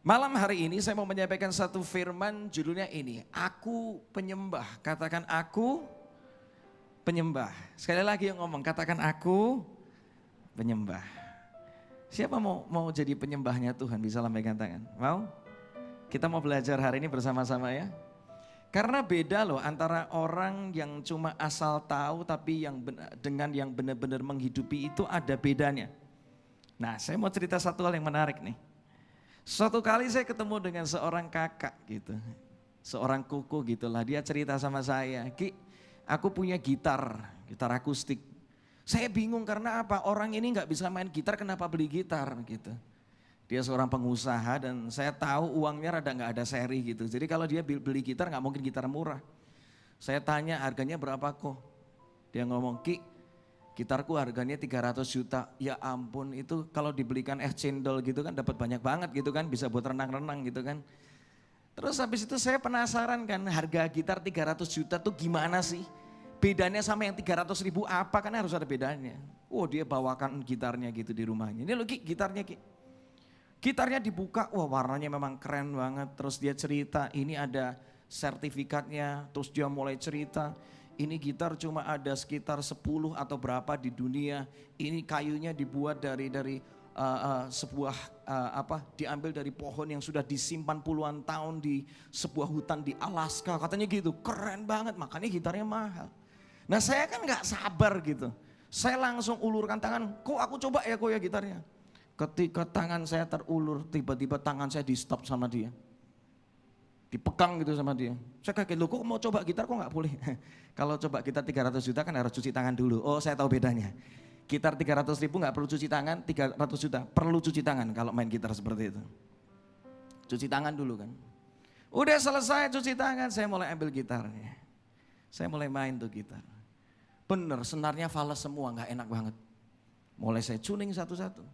Malam hari ini saya mau menyampaikan satu firman judulnya ini, Aku Penyembah. Katakan aku penyembah. Sekali lagi yang ngomong, katakan aku penyembah. Siapa mau jadi penyembahnya Tuhan? Bisa lambaikan tangan. Mau? Kita mau belajar hari ini bersama-sama ya. Karena beda loh antara orang yang cuma asal tahu tapi dengan yang benar-benar menghidupi itu ada bedanya. Nah, saya mau cerita satu hal yang menarik nih. Suatu kali saya ketemu dengan seorang kakak gitu, seorang kuku gitulah. Dia cerita sama saya, Ki, aku punya gitar akustik. Saya bingung karena apa? Orang ini nggak bisa main gitar, kenapa beli gitar gitu? Dia seorang pengusaha dan saya tahu uangnya rada nggak ada seri gitu. Jadi kalau dia beli gitar nggak mungkin gitar murah. Saya tanya harganya berapa kok? Dia ngomong, Ki, gitarku harganya 300 juta, ya ampun itu kalau dibelikan es cendol gitu kan dapat banyak banget gitu kan, bisa buat renang-renang gitu kan. Terus habis itu saya penasaran kan harga gitar 300 juta tuh gimana sih? Bedanya sama yang 300 ribu apa, kan harus ada bedanya. Oh dia bawakan gitarnya gitu di rumahnya, ini loh Ki gitarnya Ki. Gitarnya dibuka, wah warnanya memang keren banget, terus dia cerita ini ada sertifikatnya, terus dia mulai cerita. Ini gitar cuma ada sekitar 10 atau berapa di dunia. Ini kayunya dibuat dari sebuah diambil dari pohon yang sudah disimpan puluhan tahun di sebuah hutan di Alaska. Katanya gitu, keren banget, makanya gitarnya mahal. Nah saya kan gak sabar gitu. Saya langsung ulurkan tangan, kok aku coba ya kok ya gitarnya. Ketika tangan saya terulur, tiba-tiba tangan saya di stop sama dia. Dipegang gitu sama dia. Saya kaget, loh kok mau coba gitar kok gak boleh. Kalau coba gitar 300 juta kan harus cuci tangan dulu. Oh saya tahu bedanya. Gitar 300 ribu gak perlu cuci tangan, 300 juta perlu cuci tangan kalau main gitar seperti itu. Cuci tangan dulu kan. Udah selesai cuci tangan, saya mulai ambil gitarnya. Saya mulai main tuh gitar. Bener senarnya fals semua, gak enak banget. Mulai saya tuning satu-satu.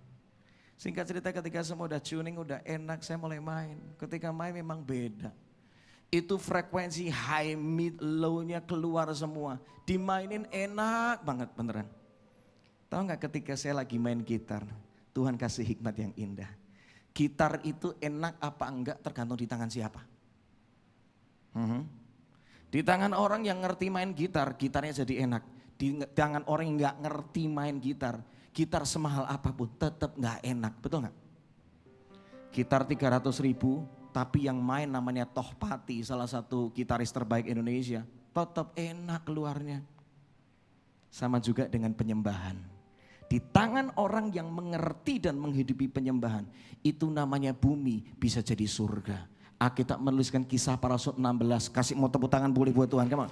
Singkat cerita ketika semua udah tuning, udah enak, saya mulai main. Ketika main memang beda. Itu frekuensi high, mid, low-nya keluar semua. Dimainin enak banget beneran. Tahu gak ketika saya lagi main gitar, Tuhan kasih hikmat yang indah. Gitar itu enak apa enggak tergantung di tangan siapa. Di tangan orang yang ngerti main gitar, gitarnya jadi enak. Di tangan orang yang gak ngerti main gitar, gitar semahal apapun tetap gak enak, betul gak? Gitar 300 ribu, tapi yang main namanya Tohpati, salah satu gitaris terbaik Indonesia, tetap enak keluarnya. Sama juga dengan penyembahan. Di tangan orang yang mengerti dan menghidupi penyembahan, itu namanya bumi bisa jadi surga. Alkitab menuliskan Kisah Para Rasul 16, kasih mau tepuk tangan boleh buat Tuhan, come on.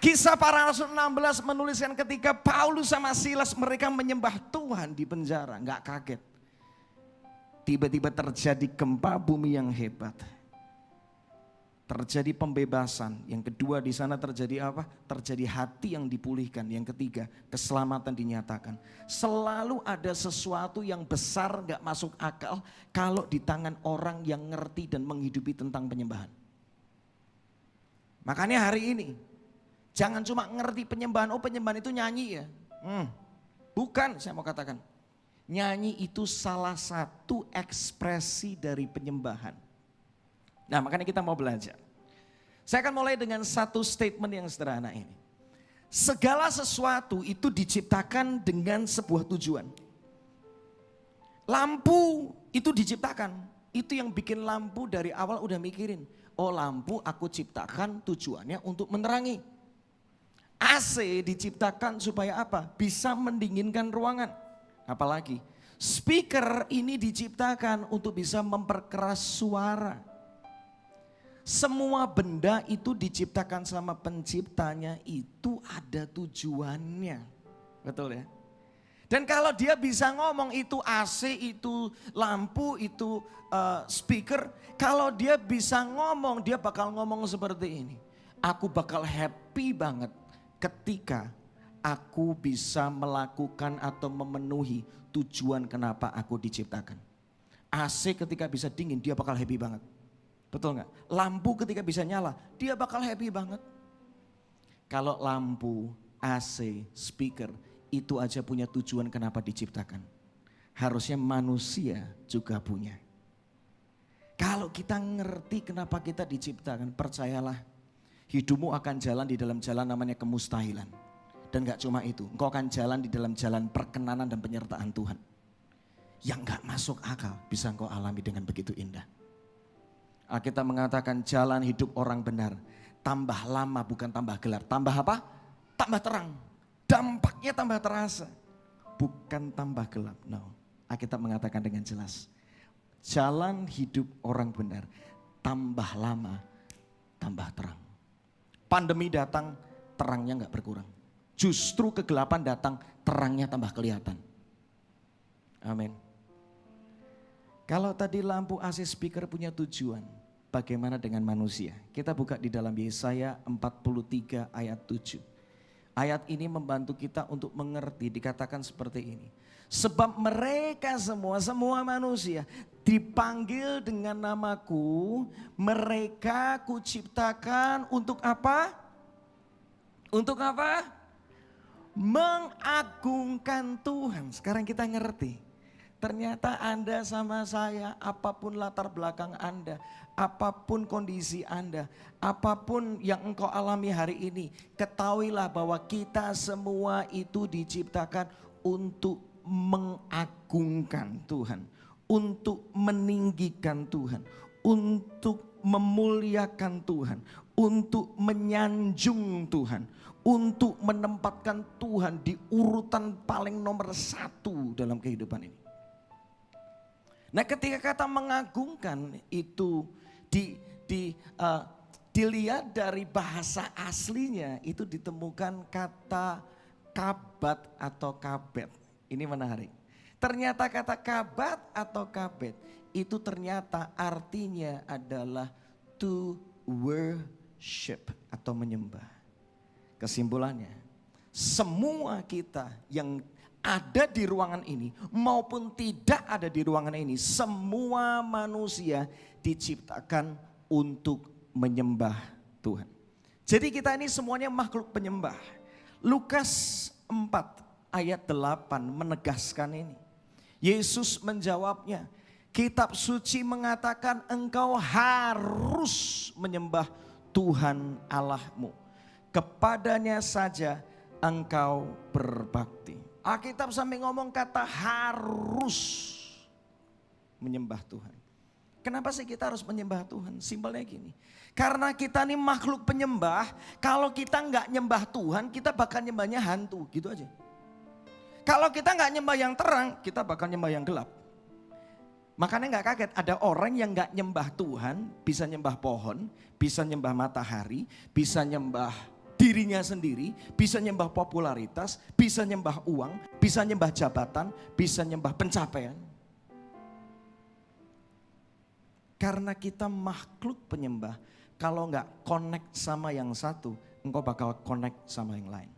Kisah Para Rasul 16 menuliskan ketika Paulus sama Silas mereka menyembah Tuhan di penjara, nggak kaget. Tiba-tiba terjadi gempa bumi yang hebat. Terjadi pembebasan. Yang kedua di sana terjadi apa? Terjadi hati yang dipulihkan. Yang ketiga keselamatan dinyatakan. Selalu ada sesuatu yang besar nggak masuk akal kalau di tangan orang yang ngerti dan menghidupi tentang penyembahan. Makanya hari ini jangan cuma ngerti penyembahan, oh penyembahan itu nyanyi ya. Bukan, saya mau katakan. Nyanyi itu salah satu ekspresi dari penyembahan. Nah makanya kita mau belajar. Saya akan mulai dengan satu statement yang sederhana ini. Segala sesuatu itu diciptakan dengan sebuah tujuan. Lampu itu diciptakan. Itu yang bikin lampu dari awal udah mikirin. Oh lampu aku ciptakan tujuannya untuk menerangi. AC diciptakan supaya apa? Bisa mendinginkan ruangan. Apalagi speaker ini diciptakan untuk bisa memperkeras suara. Semua benda itu diciptakan sama penciptanya itu ada tujuannya. Betul ya? Dan kalau dia bisa ngomong itu AC, itu lampu, itu speaker. Kalau dia bisa ngomong, dia bakal ngomong seperti ini. Aku bakal happy banget ketika aku bisa melakukan atau memenuhi tujuan kenapa aku diciptakan. AC ketika bisa dingin dia bakal happy banget. Betul gak? Lampu ketika bisa nyala dia bakal happy banget. Kalau lampu, AC, speaker itu aja punya tujuan kenapa diciptakan. Harusnya manusia juga punya. Kalau kita ngerti kenapa kita diciptakan, percayalah hidupmu akan jalan di dalam jalan namanya kemustahilan. Dan gak cuma itu, engkau akan jalan di dalam jalan perkenanan dan penyertaan Tuhan. Yang gak masuk akal bisa engkau alami dengan begitu indah. Alkitab mengatakan jalan hidup orang benar tambah lama bukan tambah gelap. Tambah apa? Tambah terang. Dampaknya tambah terasa. Bukan tambah gelap. No. Alkitab mengatakan dengan jelas. Jalan hidup orang benar tambah lama, tambah terang. Pandemi datang, terangnya gak berkurang. Justru kegelapan datang, terangnya tambah kelihatan. Amin. Kalau tadi lampu AC speaker punya tujuan, bagaimana dengan manusia? Kita buka di dalam Yesaya 43 ayat 7. Ayat ini membantu kita untuk mengerti, dikatakan seperti ini. Sebab mereka semua manusia dipanggil dengan namaku, mereka kuciptakan untuk apa? Untuk apa? Mengagungkan Tuhan. Sekarang kita ngerti. Ternyata Anda sama saya, apapun latar belakang Anda, apapun kondisi Anda, apapun yang engkau alami hari ini, ketahuilah bahwa kita semua itu diciptakan untuk mengagungkan Tuhan, untuk meninggikan Tuhan, untuk memuliakan Tuhan, untuk menyanjung Tuhan, untuk menempatkan Tuhan di urutan paling nomor 1 dalam kehidupan ini. Nah, ketika kata mengagungkan itu dilihat dari bahasa aslinya, itu ditemukan kata kabat atau kabet. Ini menarik. Ternyata kata kabat atau kabet itu ternyata artinya adalah to worship atau menyembah. Kesimpulannya, semua kita yang ada di ruangan ini maupun tidak ada di ruangan ini, semua manusia diciptakan untuk menyembah Tuhan. Jadi kita ini semuanya makhluk penyembah. Lukas 4 ayat 8 menegaskan ini. Yesus menjawabnya, kitab suci mengatakan engkau harus menyembah Tuhan Allahmu. Kepadanya saja engkau berbakti. Alkitab sampai ngomong kata harus menyembah Tuhan. Kenapa sih kita harus menyembah Tuhan? Simpelnya gini. Karena kita ini makhluk penyembah, kalau kita nggak nyembah Tuhan, kita bakal nyembahnya hantu, gitu aja. Kalau kita nggak nyembah yang terang, kita bakal nyembah yang gelap. Makanya nggak kaget ada orang yang nggak nyembah Tuhan, bisa nyembah pohon, bisa nyembah matahari, bisa nyembah dirinya sendiri, bisa nyembah popularitas, bisa nyembah uang, bisa nyembah jabatan, bisa nyembah pencapaian. Karena kita makhluk penyembah, kalau nggak connect sama yang satu, engkau bakal connect sama yang lain.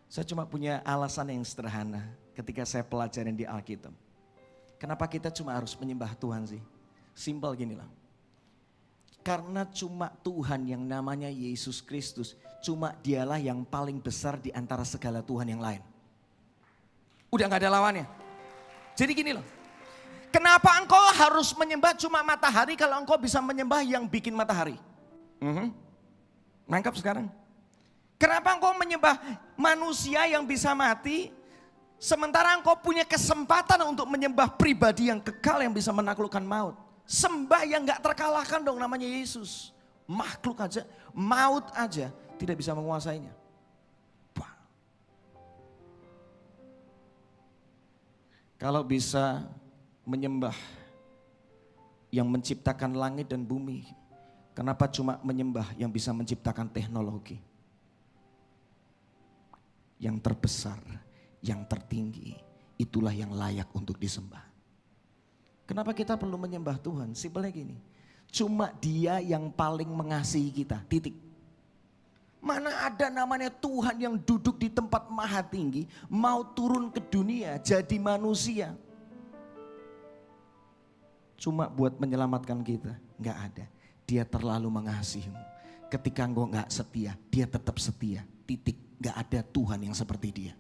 Saya cuma punya alasan yang sederhana ketika saya pelajarin di Alkitab. Kenapa kita cuma harus menyembah Tuhan sih? Simpel gini lah. Karena cuma Tuhan yang namanya Yesus Kristus, cuma dialah yang paling besar di antara segala Tuhan yang lain. Udah gak ada lawannya. Jadi gini loh. Kenapa engkau harus menyembah cuma matahari kalau engkau bisa menyembah yang bikin matahari? Nangkap sekarang? Kenapa engkau menyembah manusia yang bisa mati, sementara engkau punya kesempatan untuk menyembah pribadi yang kekal yang bisa menaklukkan maut? Sembah yang gak terkalahkan dong namanya Yesus. Makhluk aja, maut aja tidak bisa menguasainya. Wah. Kalau bisa menyembah yang menciptakan langit dan bumi, kenapa cuma menyembah yang bisa menciptakan teknologi? Yang terbesar, yang tertinggi, itulah yang layak untuk disembah. Kenapa kita perlu menyembah Tuhan? Simpelnya gini, cuma Dia yang paling mengasihi kita, titik. Mana ada namanya Tuhan yang duduk di tempat maha tinggi, mau turun ke dunia jadi manusia. Cuma buat menyelamatkan kita, gak ada. Dia terlalu mengasihimu. Ketika engkau gak setia, Dia tetap setia, titik. Gak ada Tuhan yang seperti Dia.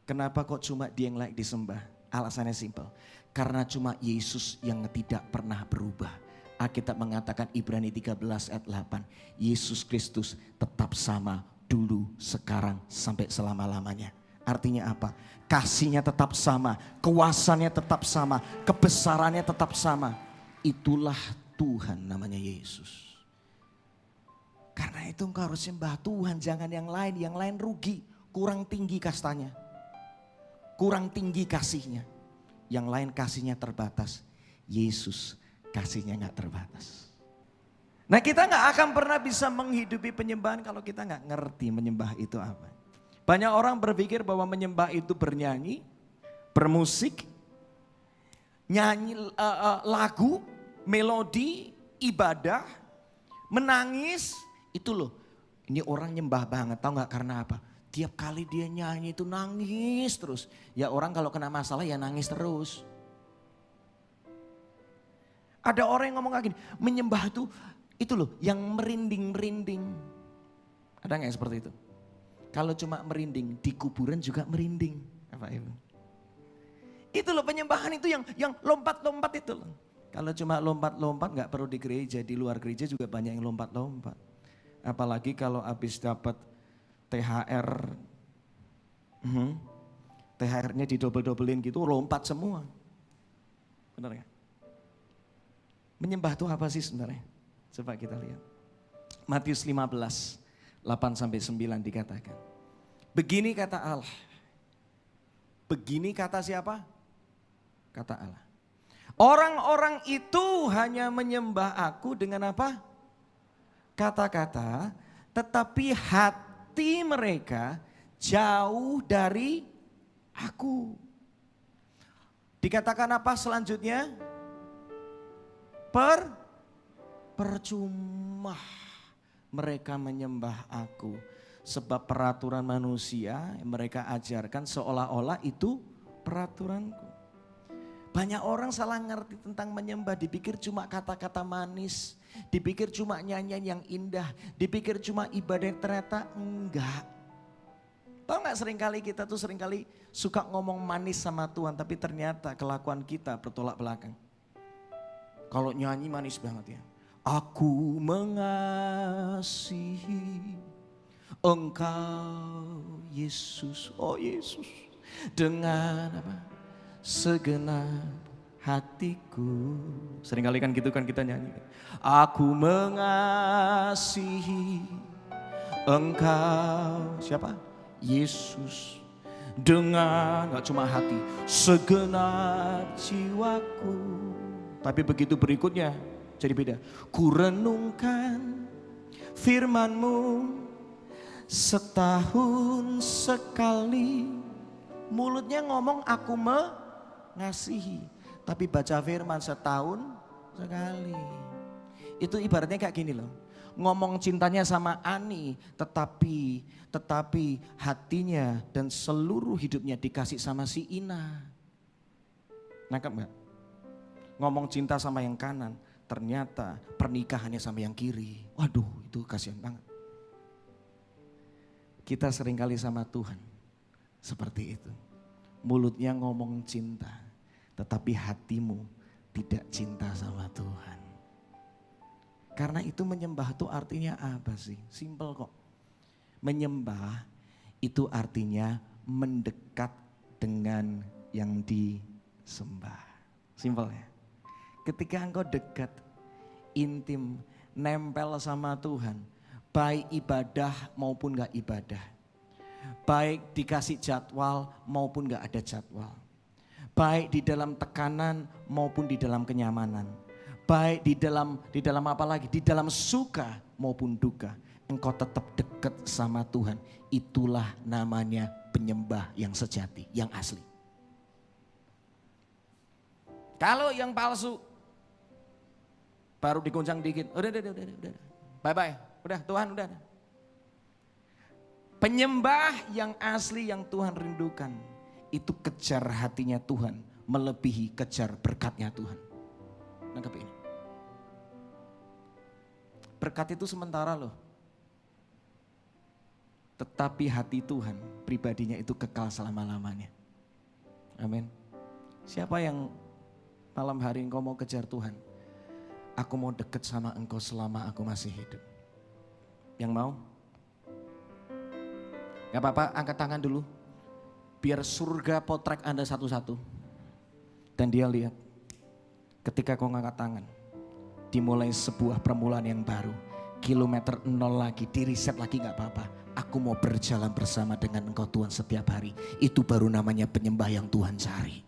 Kenapa kok cuma Dia yang layak disembah? Alasannya simpel. Karena cuma Yesus yang tidak pernah berubah. Alkitab mengatakan Ibrani 13 ayat 8. Yesus Kristus tetap sama dulu, sekarang, sampai selama-lamanya. Artinya apa? Kasihnya tetap sama, kuasanya tetap sama, kebesarannya tetap sama. Itulah Tuhan namanya Yesus. Karena itu engkau harus sembah Tuhan, jangan yang lain. Yang lain rugi, kurang tinggi kastanya. Kurang tinggi kasihnya. Yang lain kasihnya terbatas. Yesus kasihnya gak terbatas. Nah kita gak akan pernah bisa menghidupi penyembahan kalau kita gak ngerti menyembah itu apa. Banyak orang berpikir bahwa menyembah itu bernyanyi, bermusik, nyanyi lagu, melodi, ibadah, menangis. Itu loh, ini orang nyembah banget, tahu gak karena apa? Tiap kali dia nyanyi itu nangis terus. Ya orang kalau kena masalah ya nangis terus. Ada orang yang ngomong kayak gini, menyembah itu loh yang merinding-merinding. Ada gak yang seperti itu? Kalau cuma merinding, di kuburan juga merinding. Apa itu? Itu loh penyembahan itu yang lompat-lompat itu loh. Kalau cuma lompat-lompat gak perlu di gereja, di luar gereja juga banyak yang lompat-lompat. Apalagi kalau habis dapat THR, THR-nya didobel-dobelin gitu, lompat semua. Benar gak? Menyembah itu apa sih sebenarnya? Coba kita lihat. Matius 15, 8-9 dikatakan. Begini kata Allah. Begini kata siapa? Kata Allah. Orang-orang itu hanya menyembah aku dengan apa? Kata-kata, tetapi hati mereka jauh dari aku. Dikatakan apa selanjutnya? Percuma mereka menyembah aku. Sebab peraturan manusia yang mereka ajarkan seolah-olah itu peraturanku. Banyak orang salah ngerti tentang menyembah, dipikir cuma kata-kata manis, dipikir cuma nyanyian yang indah, dipikir cuma ibadah, ternyata enggak. Tahu gak seringkali kita tuh seringkali suka ngomong manis sama Tuhan, tapi ternyata kelakuan kita bertolak belakang. Kalau nyanyi manis banget ya. Aku mengasihi Engkau Yesus, oh Yesus, dengan apa? Segenap hatiku. Seringkali kan gitu kan kita nyanyi. Aku mengasihi Engkau, siapa? Yesus, dengan gak cuma hati, segenap jiwaku. Tapi begitu berikutnya jadi beda. Ku renungkan firman-Mu setahun sekali. Mulutnya ngomong aku mengasihi, tapi baca firman setahun sekali. Itu ibaratnya kayak gini loh. Ngomong cintanya sama Ani, tetapi hatinya dan seluruh hidupnya dikasih sama si Ina. Nangkep gak? Ngomong cinta sama yang kanan, ternyata pernikahannya sama yang kiri. Waduh, itu kasihan banget. Kita seringkali sama Tuhan seperti itu. Mulutnya ngomong cinta, tetapi hatimu tidak cinta sama Tuhan. Karena itu menyembah itu artinya apa sih? Simpel kok. Menyembah itu artinya mendekat dengan yang disembah. Simpel ya. Ketika engkau dekat, intim, nempel sama Tuhan, baik ibadah maupun gak ibadah, baik dikasih jadwal maupun gak ada jadwal, baik di dalam tekanan maupun di dalam kenyamanan, baik di dalam apa lagi, di dalam suka maupun duka, engkau tetap dekat sama Tuhan. Itulah namanya penyembah yang sejati, yang asli. Kalau yang palsu, baru digoncang dikit, udah, bye-bye, udah Tuhan udah. Penyembah yang asli yang Tuhan rindukan, itu kejar hatinya Tuhan, melebihi kejar berkatnya Tuhan. Nangkep ini. Berkat itu sementara loh. Tetapi hati Tuhan, pribadinya itu kekal selama-lamanya. Amin. Siapa yang malam hari engkau mau kejar Tuhan? Aku mau deket sama engkau selama aku masih hidup. Yang mau? Gak apa-apa, angkat tangan dulu. Biar surga potret Anda satu-satu. Dan dia lihat, ketika kau ngangkat tangan, dimulai sebuah permulaan yang baru. Kilometer 0 lagi, di reset lagi gak apa-apa. Aku mau berjalan bersama dengan engkau Tuhan setiap hari. Itu baru namanya penyembah yang Tuhan cari.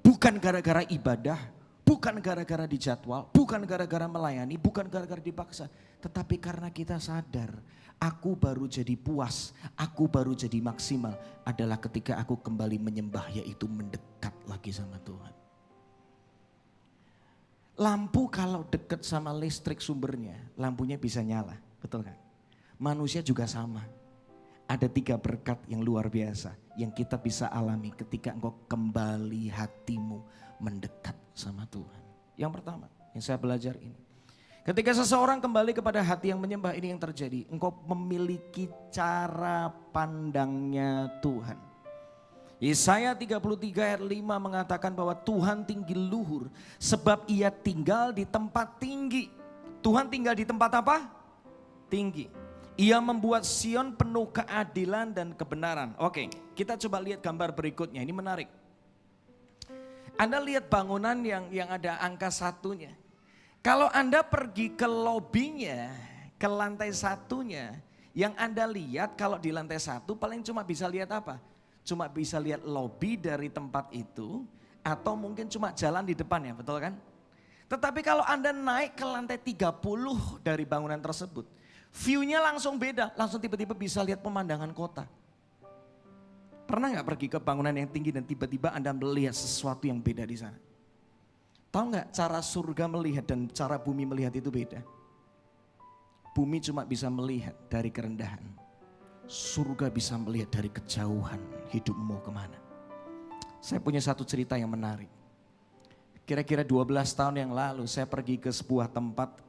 Bukan gara-gara ibadah, bukan gara-gara dijadwal, bukan gara-gara melayani, bukan gara-gara dipaksa. Tetapi karena kita sadar, aku baru jadi puas, aku baru jadi maksimal. Adalah ketika aku kembali menyembah, yaitu mendekat lagi sama Tuhan. Lampu kalau dekat sama listrik sumbernya, lampunya bisa nyala, betul kan? Manusia juga sama. Ada 3 berkat yang luar biasa yang kita bisa alami ketika engkau kembali hatimu mendekat sama Tuhan. Yang pertama yang saya belajar ini. Ketika seseorang kembali kepada hati yang menyembah, ini yang terjadi. Engkau memiliki cara pandangnya Tuhan. Yesaya 33 ayat 5 mengatakan bahwa Tuhan tinggi luhur sebab ia tinggal di tempat tinggi. Tuhan tinggal di tempat apa? Tinggi. Ia membuat Sion penuh keadilan dan kebenaran. Oke, kita coba lihat gambar berikutnya, ini menarik. Anda lihat bangunan yang ada angka 1-nya. Kalau Anda pergi ke lobinya, ke lantai 1-nya, yang Anda lihat kalau di lantai 1 paling cuma bisa lihat apa? Cuma bisa lihat lobi dari tempat itu atau mungkin cuma jalan di depannya, betul kan? Tetapi kalau Anda naik ke lantai 30 dari bangunan tersebut, view-nya langsung beda, langsung tiba-tiba bisa lihat pemandangan kota. Pernah gak pergi ke bangunan yang tinggi dan tiba-tiba Anda melihat sesuatu yang beda di sana? Tahu gak cara surga melihat dan cara bumi melihat itu beda? Bumi cuma bisa melihat dari kerendahan. Surga bisa melihat dari kejauhan, hidupmu mau kemana. Saya punya satu cerita yang menarik. Kira-kira 12 tahun yang lalu saya pergi ke sebuah tempat,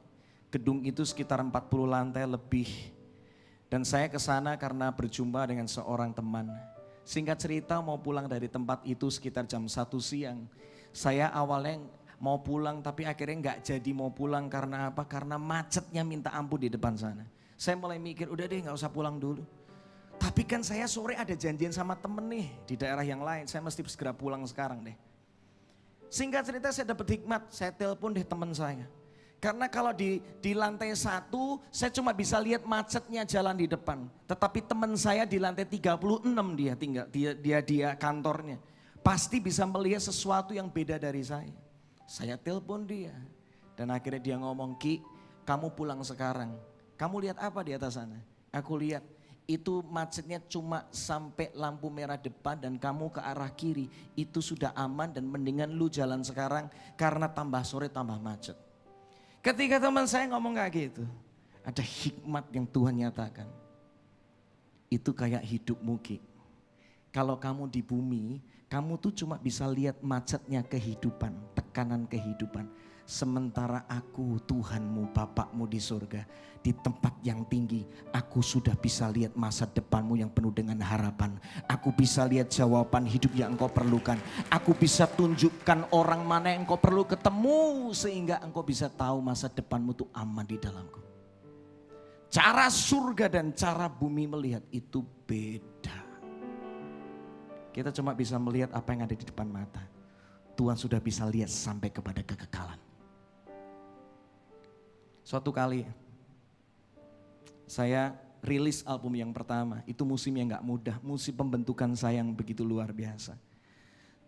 gedung itu sekitar 40 lantai lebih. Dan saya ke sana karena berjumpa dengan seorang teman. Singkat cerita mau pulang dari tempat itu sekitar jam 1 siang. Saya awalnya mau pulang tapi akhirnya nggak jadi mau pulang karena apa? Karena macetnya minta ampun di depan sana. Saya mulai mikir udah deh nggak usah pulang dulu. Tapi kan saya sore ada janjian sama temen nih di daerah yang lain. Saya mesti segera pulang sekarang deh. Singkat cerita saya dapat hikmat, saya telepon deh teman saya. Karena kalau di lantai 1 saya cuma bisa lihat macetnya jalan di depan. Tetapi teman saya di lantai 36 dia tinggal, dia kantornya. Pasti bisa melihat sesuatu yang beda dari saya. Saya telepon dia dan akhirnya dia ngomong, "Ki, kamu pulang sekarang. Kamu lihat apa di atas sana?" Aku lihat. Itu macetnya cuma sampai lampu merah depan dan kamu ke arah kiri. Itu sudah aman dan mendingan lu jalan sekarang karena tambah sore tambah macet. Ketika teman saya ngomong kayak gitu, ada hikmat yang Tuhan nyatakan. Itu kayak hidupmu, Ki. Kalau kamu di bumi, kamu tuh cuma bisa lihat macetnya kehidupan, tekanan kehidupan. Sementara aku Tuhanmu, Bapakmu di surga, di tempat yang tinggi, aku sudah bisa lihat masa depanmu yang penuh dengan harapan. Aku bisa lihat jawaban hidup yang engkau perlukan. Aku bisa tunjukkan orang mana yang engkau perlu ketemu sehingga engkau bisa tahu masa depanmu itu aman di dalamku. Cara surga dan cara bumi melihat itu beda. Kita cuma bisa melihat apa yang ada di depan mata. Tuhan sudah bisa lihat sampai kepada kekekalan. Suatu kali saya rilis album yang pertama, itu musim yang gak mudah, musim pembentukan saya yang begitu luar biasa.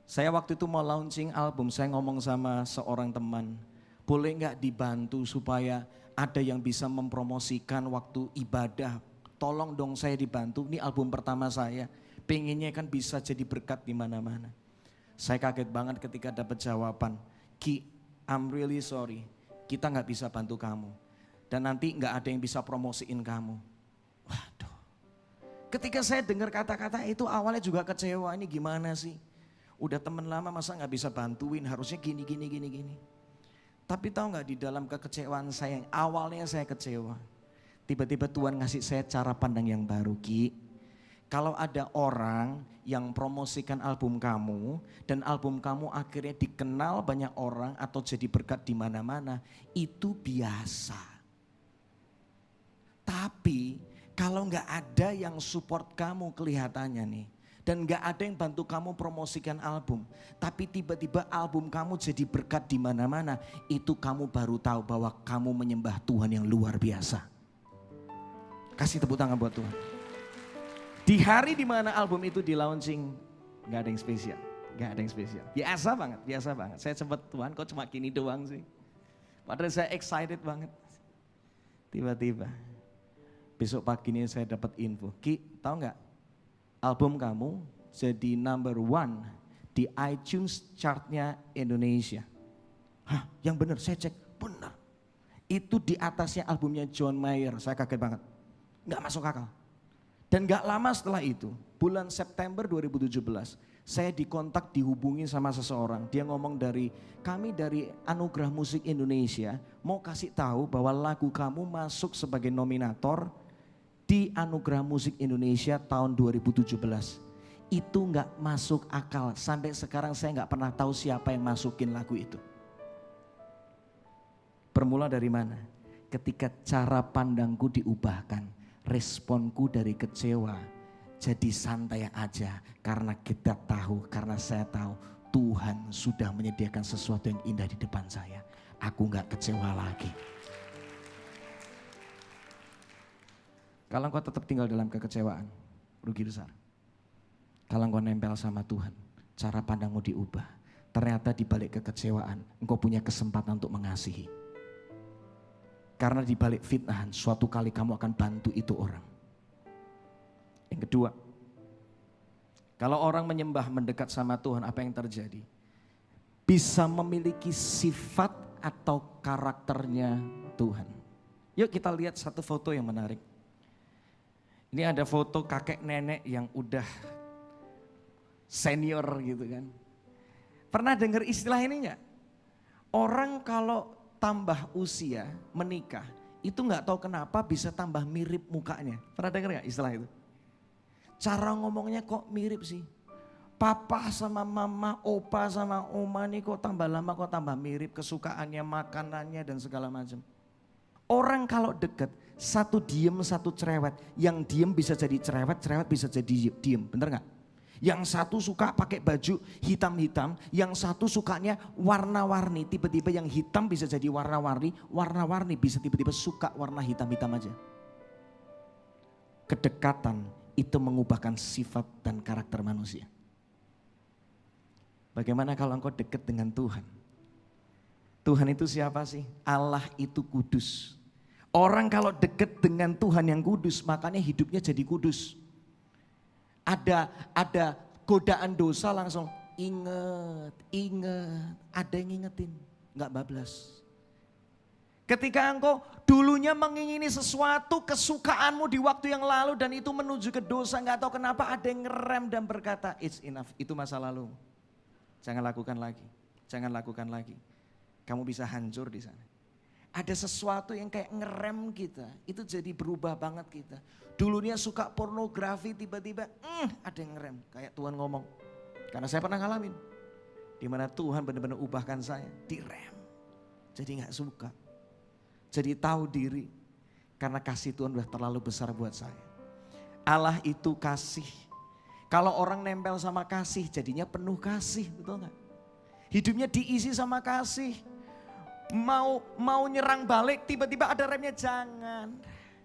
Saya waktu itu mau launching album, saya ngomong sama seorang teman, boleh gak dibantu supaya ada yang bisa mempromosikan waktu ibadah, tolong dong saya dibantu, ini album pertama saya, pengennya kan bisa jadi berkat di mana-mana. Saya kaget banget ketika dapat jawaban, "Ki, I'm really sorry. Kita gak bisa bantu kamu. Dan nanti gak ada yang bisa promosiin kamu." Waduh. Ketika saya dengar kata-kata itu awalnya juga kecewa. Ini gimana sih? Udah temen lama masa gak bisa bantuin. Harusnya gini. Tapi tahu gak di dalam kekecewaan saya yang awalnya saya kecewa. Tiba-tiba Tuhan ngasih saya cara pandang yang baru. Ki, Kalau ada orang yang promosikan album kamu dan album kamu akhirnya dikenal banyak orang atau jadi berkat di mana-mana, itu biasa. Tapi kalau nggak ada yang support kamu kelihatannya nih, dan nggak ada yang bantu kamu promosikan album, tapi tiba-tiba album kamu jadi berkat di mana-mana, itu kamu baru tahu bahwa kamu menyembah Tuhan yang luar biasa. Kasih tepuk tangan buat Tuhan. Di hari dimana album itu di launching, nggak ada yang spesial, nggak ada yang spesial. Biasa banget, biasa banget. Saya sempat, Tuhan kok cuma gini doang sih. Padahal saya excited banget. Tiba-tiba besok pagi ini saya dapat info, Ki, tahu nggak? Album kamu jadi number 1 di iTunes chartnya Indonesia. Hah, yang benar, saya cek, benar. Itu di atasnya albumnya John Mayer, saya kaget banget. Nggak masuk akal. Dan gak lama setelah itu, bulan September 2017, saya dikontak, dihubungi sama seseorang. Dia ngomong kami dari Anugerah Musik Indonesia mau kasih tahu bahwa lagu kamu masuk sebagai nominator di Anugerah Musik Indonesia tahun 2017. Itu gak masuk akal, sampai sekarang saya gak pernah tahu siapa yang masukin lagu itu. Bermula dari mana? Ketika cara pandangku diubahkan. Responku dari kecewa jadi santai aja karena kita tahu, karena saya tahu Tuhan sudah menyediakan sesuatu yang indah di depan saya. Aku gak kecewa lagi. Kalau engkau tetap tinggal dalam kekecewaan, rugi besar. Kalau engkau nempel sama Tuhan, cara pandangmu diubah. Ternyata di balik kekecewaan, engkau punya kesempatan untuk mengasihi. Karena di balik fitnahan, suatu kali kamu akan bantu itu orang. Yang kedua, kalau orang menyembah mendekat sama Tuhan, apa yang terjadi? Bisa memiliki sifat atau karakternya Tuhan. Yuk kita lihat satu foto yang menarik. Ini ada foto kakek nenek yang udah senior gitu kan. Pernah dengar istilah ini enggak? Orang kalau tambah usia, menikah, itu nggak tahu kenapa bisa tambah mirip mukanya. Pernah dengar nggak istilah itu? Cara ngomongnya kok mirip sih. Papa sama mama, opa sama oma nih kok tambah lama kok tambah mirip. Kesukaannya, makanannya dan segala macam. Orang kalau deket, satu diem satu cerewet. Yang diem bisa jadi cerewet, cerewet bisa jadi diem. Bener nggak? Yang satu suka pakai baju hitam-hitam, yang satu sukanya warna-warni. Tiba-tiba yang hitam bisa jadi warna-warni, warna-warni bisa tiba-tiba suka warna hitam-hitam aja. Kedekatan itu mengubahkan sifat dan karakter manusia. Bagaimana kalau engkau dekat dengan Tuhan? Tuhan itu siapa sih? Allah itu kudus. Orang kalau dekat dengan Tuhan yang kudus, makanya hidupnya jadi kudus. Ada godaan dosa langsung inget, ada yang ngingetin, nggak bablas. Ketika engkau dulunya mengingini sesuatu kesukaanmu di waktu yang lalu dan itu menuju ke dosa, nggak tahu kenapa ada yang ngerem dan berkata it's enough, itu masa lalu. Jangan lakukan lagi, jangan lakukan lagi. Kamu bisa hancur di sana. Ada sesuatu yang kayak ngerem kita, itu jadi berubah banget kita. Dulunya suka pornografi, tiba-tiba ada yang ngerem. Kayak Tuhan ngomong, karena saya pernah ngalamin. Dimana Tuhan benar-benar ubahkan saya, direm. Jadi gak suka, jadi tahu diri. Karena kasih Tuhan udah terlalu besar buat saya. Allah itu kasih. Kalau orang nempel sama kasih, jadinya penuh kasih, betul gak? Hidupnya diisi sama kasih. Mau nyerang balik, tiba-tiba ada remnya, jangan.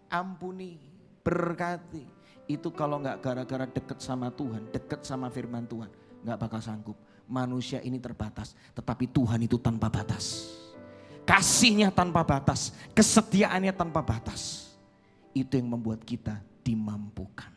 Ampuni, berkati. Itu kalau nggak gara-gara deket sama Tuhan, deket sama firman Tuhan, nggak bakal sanggup. Manusia ini terbatas, tetapi Tuhan itu tanpa batas. Kasihnya tanpa batas, kesetiaannya tanpa batas. Itu yang membuat kita dimampukan.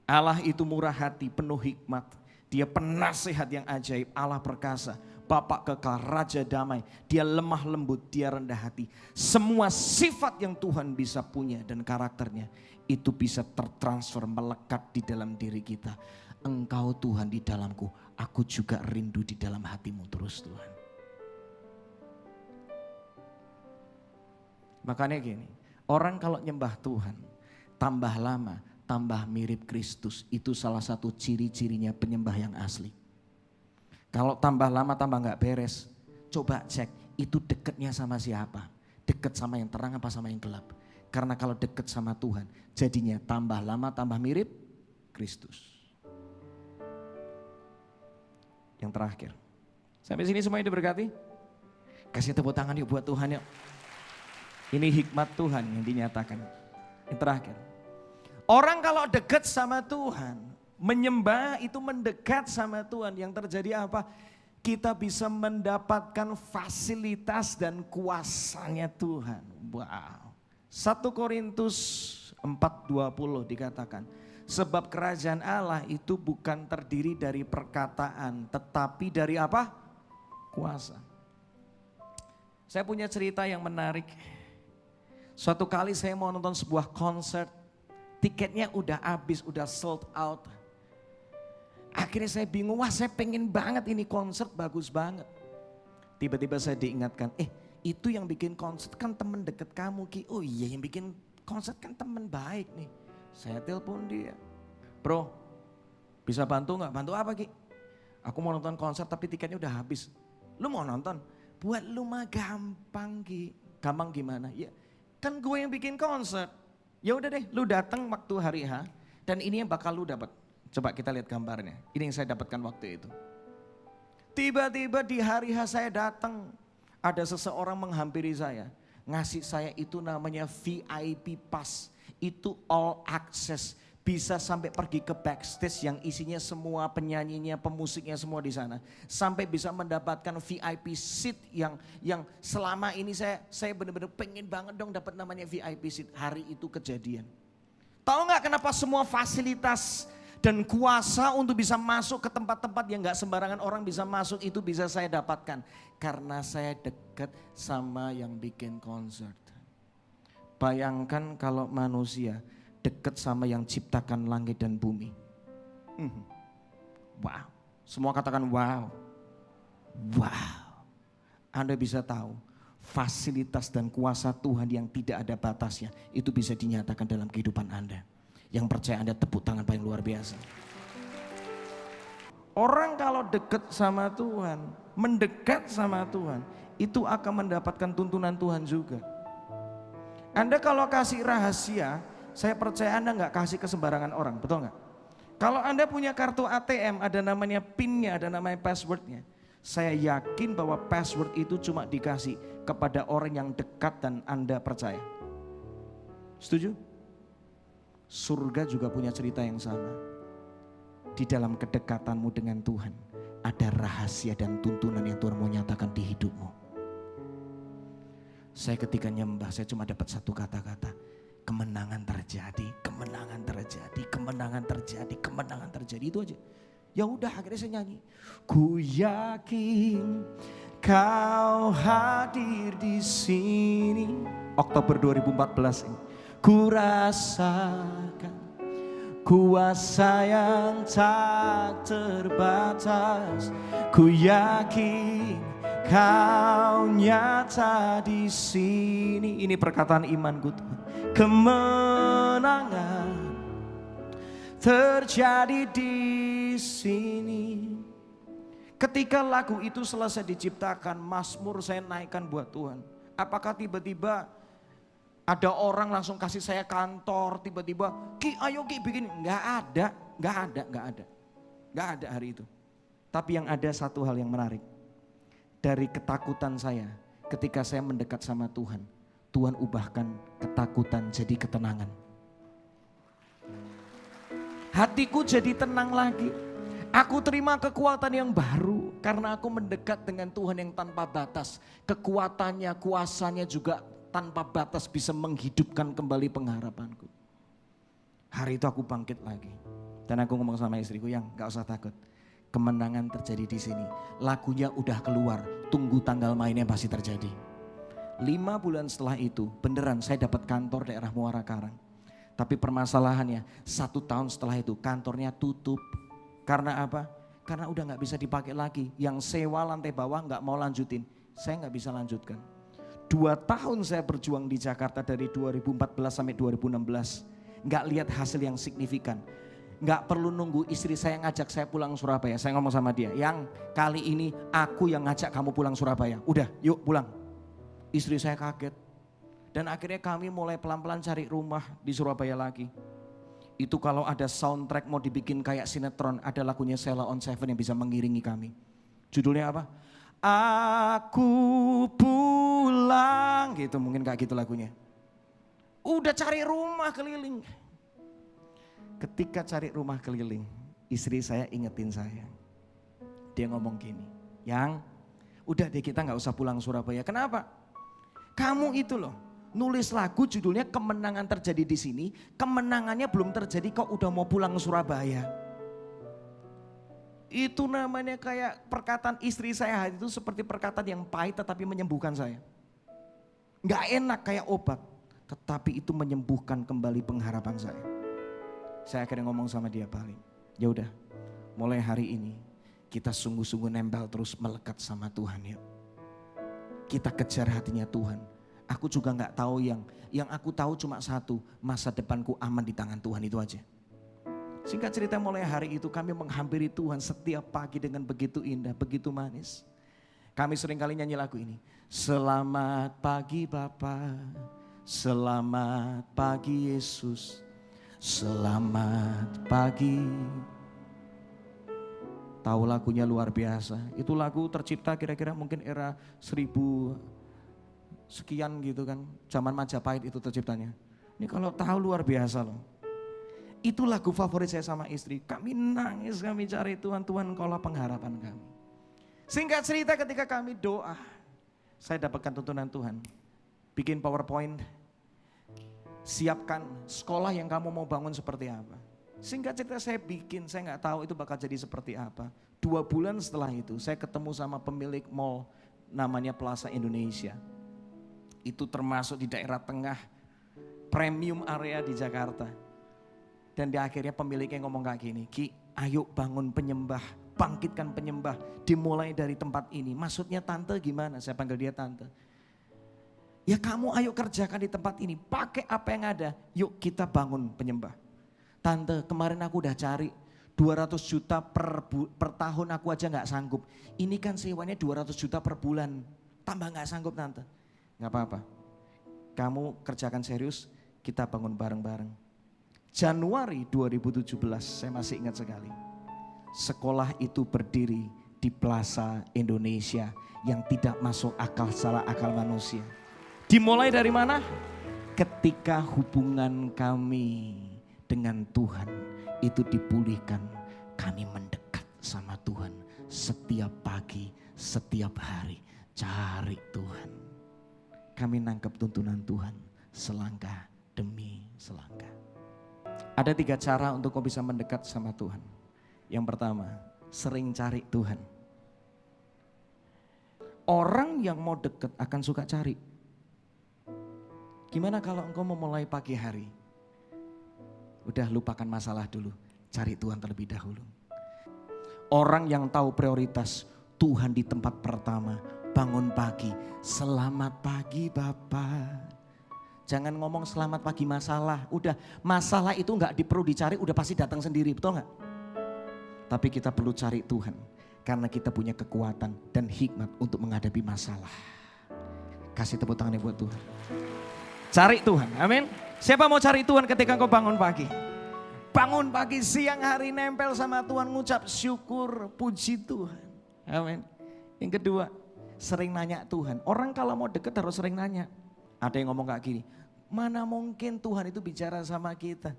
Allah itu murah hati, penuh hikmat. Dia penasehat yang ajaib, Allah perkasa. Bapak kekal, Raja damai, dia lemah lembut, dia rendah hati. Semua sifat yang Tuhan bisa punya dan karakternya itu bisa tertransfer, melekat di dalam diri kita. Engkau Tuhan di dalamku, aku juga rindu di dalam hatimu terus Tuhan. Makanya gini, orang kalau nyembah Tuhan, tambah lama, tambah mirip Kristus. Itu salah satu ciri-cirinya penyembah yang asli. Kalau tambah lama tambah gak beres, coba cek itu dekatnya sama siapa. Dekat sama yang terang apa sama yang gelap. Karena kalau dekat sama Tuhan, jadinya tambah lama tambah mirip Kristus. Yang terakhir, sampai sini semuanya diberkati? Kasih tepuk tangan yuk buat Tuhan yuk. Ini hikmat Tuhan yang dinyatakan. Yang terakhir, orang kalau dekat sama Tuhan, menyembah itu mendekat sama Tuhan. Yang terjadi apa? Kita bisa mendapatkan fasilitas dan kuasanya Tuhan. Wow. 1 Korintus 4:20 dikatakan, sebab kerajaan Allah itu bukan terdiri dari perkataan, tetapi dari apa? Kuasa. Saya punya cerita yang menarik. Suatu kali saya mau nonton sebuah konser, tiketnya udah habis, udah sold out. Akhirnya saya bingung, wah saya pengen banget ini konser, bagus banget. Tiba-tiba saya diingatkan, itu yang bikin konser kan temen deket kamu Ki. Oh iya, yang bikin konser kan temen baik nih. Saya telepon dia, bro bisa bantu gak? Bantu apa Ki? Aku mau nonton konser tapi tiketnya udah habis. Lu mau nonton? Buat lu mah gampang Ki. Gampang gimana? Ya kan gue yang bikin konser. Ya udah deh, lu datang waktu hari H dan ini yang bakal lu dapat. Coba kita lihat gambarnya. Ini yang saya dapatkan waktu itu. Tiba-tiba di hari H saya datang, ada seseorang menghampiri saya. Ngasih saya itu namanya VIP Pass. Itu all access. Bisa sampai pergi ke backstage yang isinya semua penyanyinya, pemusiknya semua di sana. Sampai bisa mendapatkan VIP seat yang selama ini saya benar-benar pengen banget dong dapat namanya VIP seat. Hari itu kejadian. Tahu nggak kenapa semua fasilitas dan kuasa untuk bisa masuk ke tempat-tempat yang gak sembarangan orang bisa masuk itu bisa saya dapatkan. Karena saya dekat sama yang bikin konser. Bayangkan kalau manusia dekat sama yang ciptakan langit dan bumi. Wow, semua katakan wow. Wow, Anda bisa tahu fasilitas dan kuasa Tuhan yang tidak ada batasnya itu bisa dinyatakan dalam kehidupan Anda. Yang percaya Anda tepuk tangan paling luar biasa. Orang kalau dekat sama Tuhan, mendekat sama Tuhan, itu akan mendapatkan tuntunan Tuhan juga. Anda kalau kasih rahasia, saya percaya Anda nggak kasih ke sembarangan orang, betul nggak? Kalau Anda punya kartu ATM, ada namanya PIN-nya, ada namanya password-nya. Saya yakin bahwa password itu cuma dikasih kepada orang yang dekat dan Anda percaya. Setuju? Surga juga punya cerita yang sama. Di dalam kedekatanmu dengan Tuhan, ada rahasia dan tuntunan yang Tuhan mau nyatakan di hidupmu. Saya ketika nyembah, saya cuma dapat satu kata-kata. Kemenangan terjadi, kemenangan terjadi, kemenangan terjadi, kemenangan terjadi. Itu aja. Ya udah akhirnya saya nyanyi. Ku yakin kau hadir di sini. Oktober 2014 ini. Ku rasakan kuasa yang tak terbatas. Ku yakin kau nyata di sini. Ini perkataan imanku Tuhan. Kemenangan terjadi di sini. Ketika lagu itu selesai diciptakan, Mazmur saya naikkan buat Tuhan. Apakah tiba-tiba ada orang langsung kasih saya kantor, tiba-tiba, Ki ayo Ki bikin. Nggak ada hari itu. Tapi yang ada satu hal yang menarik. Dari ketakutan saya ketika saya mendekat sama Tuhan, Tuhan ubahkan ketakutan jadi ketenangan. Hatiku jadi tenang lagi. Aku terima kekuatan yang baru karena aku mendekat dengan Tuhan yang tanpa batas. Kekuatannya, kuasanya juga tanpa batas bisa menghidupkan kembali pengharapanku. Hari itu aku bangkit lagi. Dan aku ngomong sama istriku, yang gak usah takut. Kemenangan terjadi di sini. Lagunya udah keluar, tunggu tanggal mainnya pasti terjadi. 5 bulan setelah itu beneran saya dapat kantor daerah Muara Karang. Tapi permasalahannya 1 tahun setelah itu kantornya tutup. Karena apa? Karena udah gak bisa dipakai lagi. Yang sewa lantai bawah gak mau lanjutin. Saya gak bisa lanjutkan. 2 tahun saya berjuang di Jakarta dari 2014 sampai 2016. nggak lihat hasil yang signifikan. Nggak perlu nunggu istri saya ngajak saya pulang Surabaya. Saya ngomong sama dia, yang kali ini aku yang ngajak kamu pulang Surabaya. Udah yuk pulang. Istri saya kaget. Dan akhirnya kami mulai pelan-pelan cari rumah di Surabaya lagi. Itu kalau ada soundtrack mau dibikin kayak sinetron, ada lagunya Sheila on Seven yang bisa mengiringi kami. Judulnya apa? Aku pulang gitu, mungkin kayak gitu lagunya. Udah cari rumah keliling. Ketika cari rumah keliling, istri saya ingetin saya. Dia ngomong gini, yang udah deh kita gak usah pulang Surabaya. Kenapa? Kamu itu loh, nulis lagu judulnya Kemenangan Terjadi di Sini. Kemenangannya belum terjadi kok udah mau pulang Surabaya. Itu namanya kayak perkataan istri saya itu seperti perkataan yang pahit tetapi menyembuhkan saya. Gak enak kayak obat, tetapi itu menyembuhkan kembali pengharapan saya. Saya akhirnya ngomong sama dia balik, ya udah, mulai hari ini kita sungguh-sungguh nempel terus melekat sama Tuhan ya. Kita kejar hatinya Tuhan. Aku juga nggak tahu yang aku tahu cuma satu, masa depanku aman di tangan Tuhan, itu aja. Singkat cerita mulai hari itu kami menghampiri Tuhan setiap pagi dengan begitu indah, begitu manis. Kami sering kali nyanyi lagu ini. Selamat pagi Bapa, selamat pagi Yesus. Selamat pagi. Tahu lagunya luar biasa. Itu lagu tercipta kira-kira mungkin era 1000 sekian gitu kan. Zaman Majapahit itu terciptanya. Ini kalau tahu luar biasa loh. Itu lagu favorit saya sama istri. Kami nangis, kami cari Tuhan, Tuhan Engkaulah pengharapan kami. Singkat cerita ketika kami doa, saya dapatkan tuntunan Tuhan. Bikin PowerPoint. Siapkan sekolah yang kamu mau bangun seperti apa. Singkat cerita saya bikin, saya nggak tahu itu bakal jadi seperti apa. 2 bulan setelah itu saya ketemu sama pemilik mall namanya Plaza Indonesia. Itu termasuk di daerah tengah premium area di Jakarta. Dan di akhirnya pemiliknya ngomong kayak gini, Ki ayo bangun penyembah, bangkitkan penyembah, dimulai dari tempat ini. Maksudnya tante gimana? Saya panggil dia tante. Ya kamu ayo kerjakan di tempat ini, pakai apa yang ada, yuk kita bangun penyembah. Tante kemarin aku udah cari 200 juta per tahun aku aja gak sanggup. Ini kan sewanya 200 juta per bulan, tambah gak sanggup tante. Gak apa-apa, kamu kerjakan serius, kita bangun bareng-bareng. Januari 2017 saya masih ingat sekali. Sekolah itu berdiri di Plaza Indonesia yang tidak masuk akal secara akal manusia. Dimulai dari mana? Ketika hubungan kami dengan Tuhan itu dipulihkan, kami mendekat sama Tuhan setiap pagi, setiap hari, cari Tuhan. Kami nangkep tuntunan Tuhan selangkah demi selangkah. Ada 3 cara untuk kau bisa mendekat sama Tuhan. Yang pertama, sering cari Tuhan. Orang yang mau dekat akan suka cari. Gimana kalau engkau memulai pagi hari? Udah lupakan masalah dulu, cari Tuhan terlebih dahulu. Orang yang tahu prioritas Tuhan di tempat pertama, bangun pagi, selamat pagi Bapak. Jangan ngomong selamat pagi masalah, udah masalah itu gak perlu dicari, udah pasti datang sendiri, betul gak? Tapi kita perlu cari Tuhan, karena kita punya kekuatan dan hikmat untuk menghadapi masalah. Kasih tepuk tangannya buat Tuhan. Cari Tuhan, amin. Siapa mau cari Tuhan ketika kau bangun pagi? Bangun pagi, siang hari nempel sama Tuhan, ngucap syukur, puji Tuhan. Amin. Yang kedua, sering nanya Tuhan. Orang kalau mau deket harus sering nanya. Ada yang ngomong kayak gini, mana mungkin Tuhan itu bicara sama kita.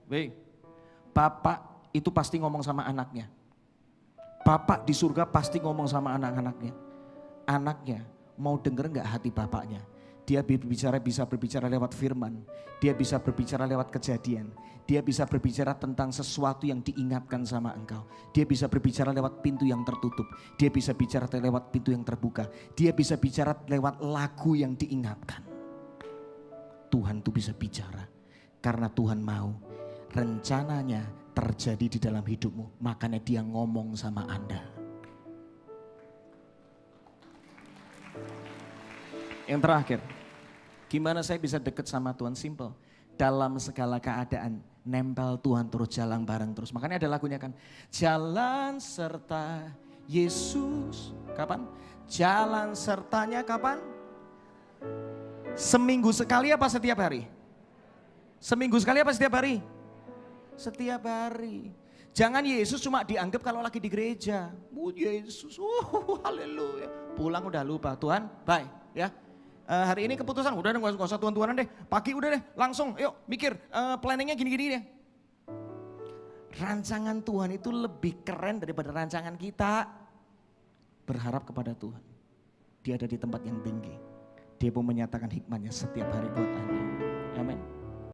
Bapak itu pasti ngomong sama anaknya. Bapak di surga pasti ngomong sama anak-anaknya. Anaknya mau denger gak hati bapaknya? Dia bisa berbicara lewat firman. Dia bisa berbicara lewat kejadian. Dia bisa berbicara tentang sesuatu yang diingatkan sama engkau. Dia bisa berbicara lewat pintu yang tertutup. Dia bisa bicara lewat pintu yang terbuka. Dia bisa bicara lewat lagu yang diingatkan. Tuhan tuh bisa bicara. Karena Tuhan mau rencananya terjadi di dalam hidupmu. Makanya dia ngomong sama Anda. Yang terakhir, gimana saya bisa dekat sama Tuhan? Simple. dalam segala keadaan nempel Tuhan terus, jalan bareng terus. Makanya ada lagunya kan, jalan serta Yesus. Kapan? Jalan sertanya kapan? Seminggu sekali apa setiap hari? Seminggu sekali apa setiap hari? Setiap hari. Jangan Yesus cuma dianggap kalau lagi di gereja. Yesus, haleluya. Pulang udah lupa, Tuhan, bye ya. Hari ini keputusan, udah deh gak usah Tuhan-Tuhanan deh. Pagi udah deh, langsung yuk mikir planningnya gini-gini deh. Rancangan Tuhan itu lebih keren daripada rancangan kita. Berharap kepada Tuhan. Dia ada di tempat yang tinggi. Dia mau menyatakan hikmatnya setiap hari buat Anda. Amin.